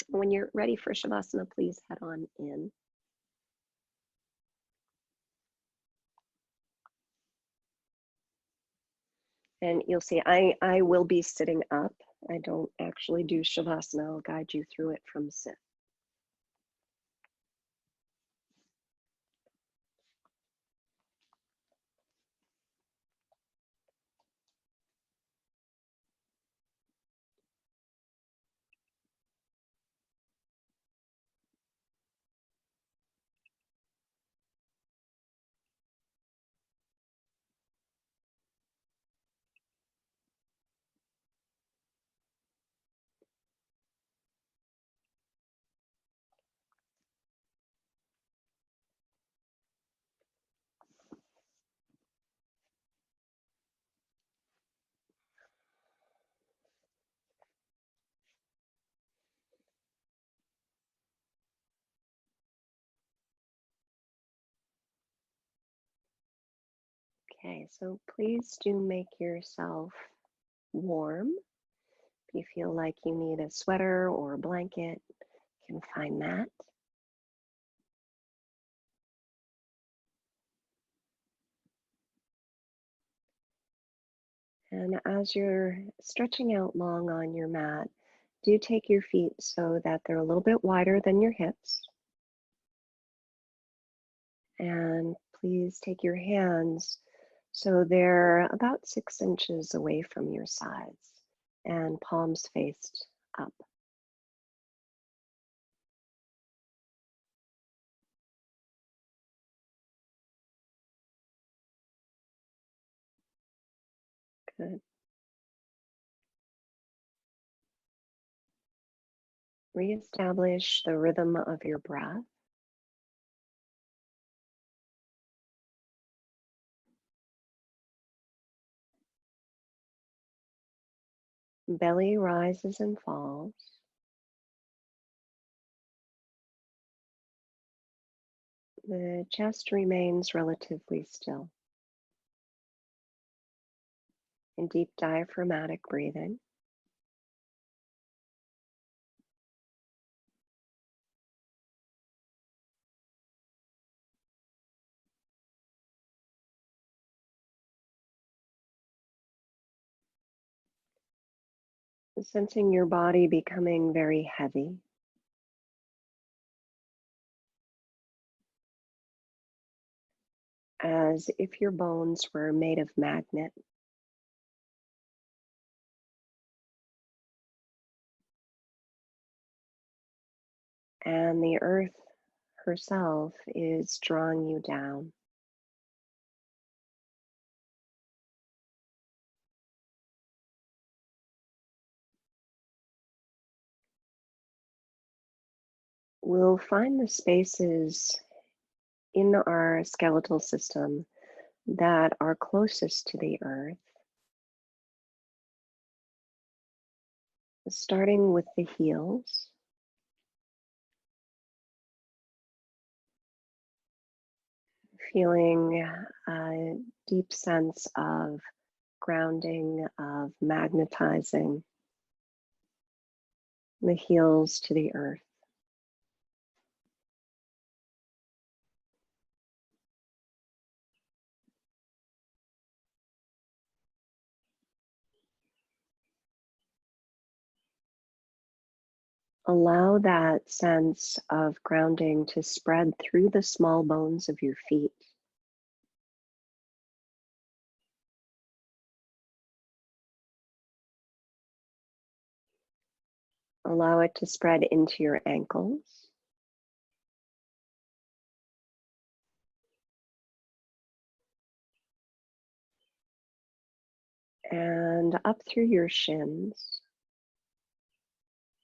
When you're ready for Shavasana, please head on in. And you'll see I will be sitting up. I don't actually do Shavasana. I'll guide you through it from sit. Okay, so please do make yourself warm. If you feel like you need a sweater or a blanket, you can find that. And as you're stretching out long on your mat, do take your feet so that they're a little bit wider than your hips. And please take your hands so they're about 6 inches away from your sides and palms faced up. Good. Reestablish the rhythm of your breath. Belly rises and falls. The chest remains relatively still. And deep diaphragmatic breathing. Sensing your body becoming very heavy. As if your bones were made of magnet. And the earth herself is drawing you down. we'll find the spaces in our skeletal system that are closest to the earth, starting with the heels, feeling a deep sense of grounding, of magnetizing the heels to the earth. Allow that sense of grounding to spread through the small bones of your feet. Allow it to spread into your ankles. And up through your shins,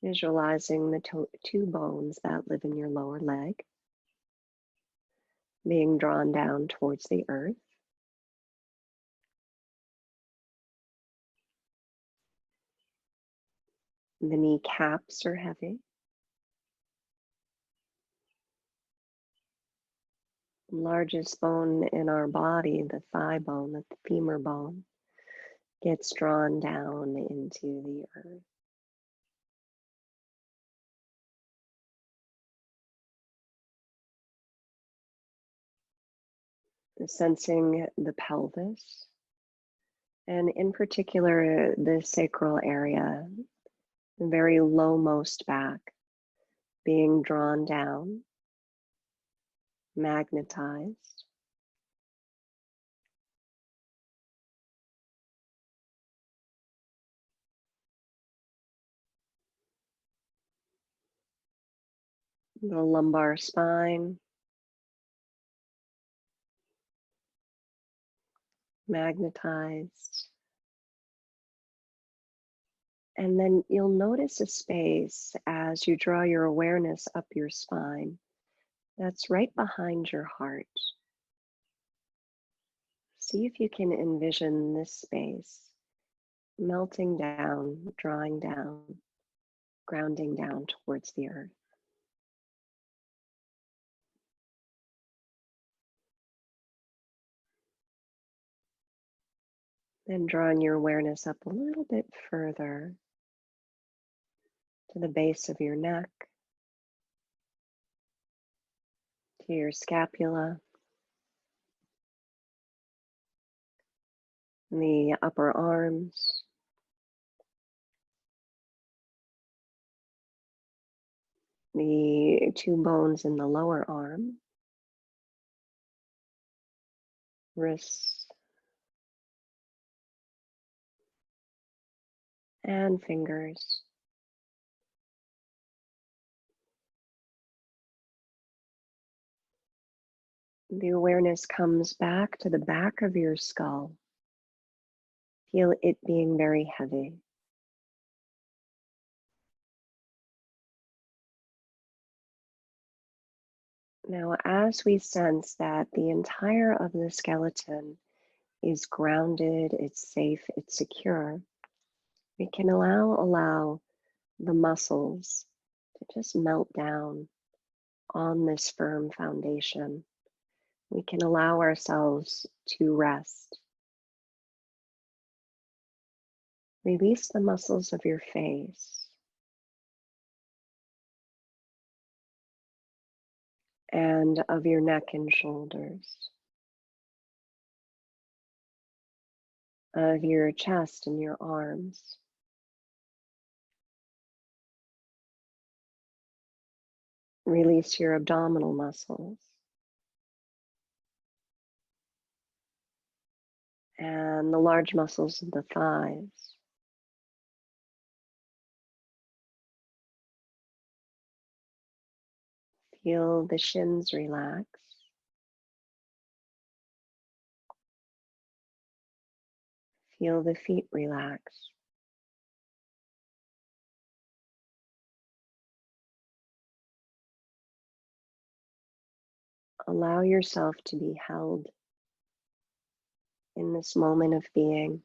visualizing the two bones that live in your lower leg being drawn down towards the earth. The kneecaps are heavy. Largest bone in our body, the thigh bone, the femur bone, gets drawn down into the earth. Sensing the pelvis, and in particular, the sacral area, the very lowmost back, being drawn down, magnetized. The lumbar spine, magnetized. And then you'll notice a space as you draw your awareness up your spine that's right behind your heart. See if you can envision this space melting down, drawing down, grounding down towards the earth. Then drawing your awareness up a little bit further to the base of your neck, to your scapula, the upper arms, the two bones in the lower arm, wrists, and fingers. The awareness comes back to the back of your skull. Feel it being very heavy. Now, as we sense that the entire of the skeleton is grounded, it's safe, it's secure, we can allow the muscles to just melt down on this firm foundation. We can allow ourselves to rest. Release the muscles of your face and of your neck and shoulders, of your chest and your arms. Release your abdominal muscles and the large muscles of the thighs. Feel the shins relax. Feel the feet relax. Allow yourself to be held in this moment of being.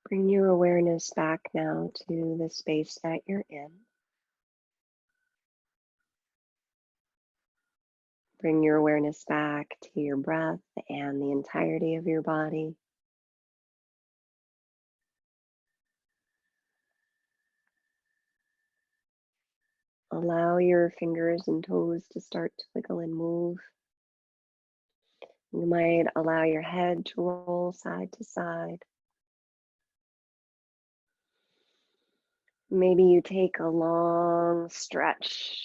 Bring your awareness back now to the space that you're in. Bring your awareness back to your breath and the entirety of your body. Allow your fingers and toes to start to wiggle and move. You might allow your head to roll side to side. Maybe you take a long stretch.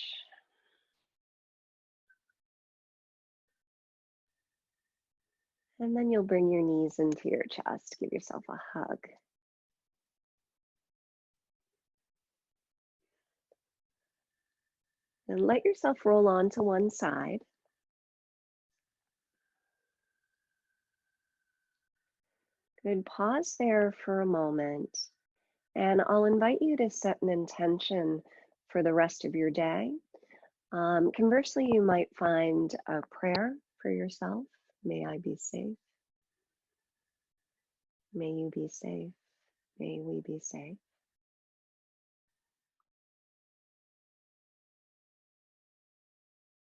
And then you'll bring your knees into your chest. Give yourself a hug. And let yourself roll onto one side. Good. Pause there for a moment. And I'll invite you to set an intention for the rest of your day. Conversely, you might find a prayer for yourself. May I be safe. May you be safe. May we be safe.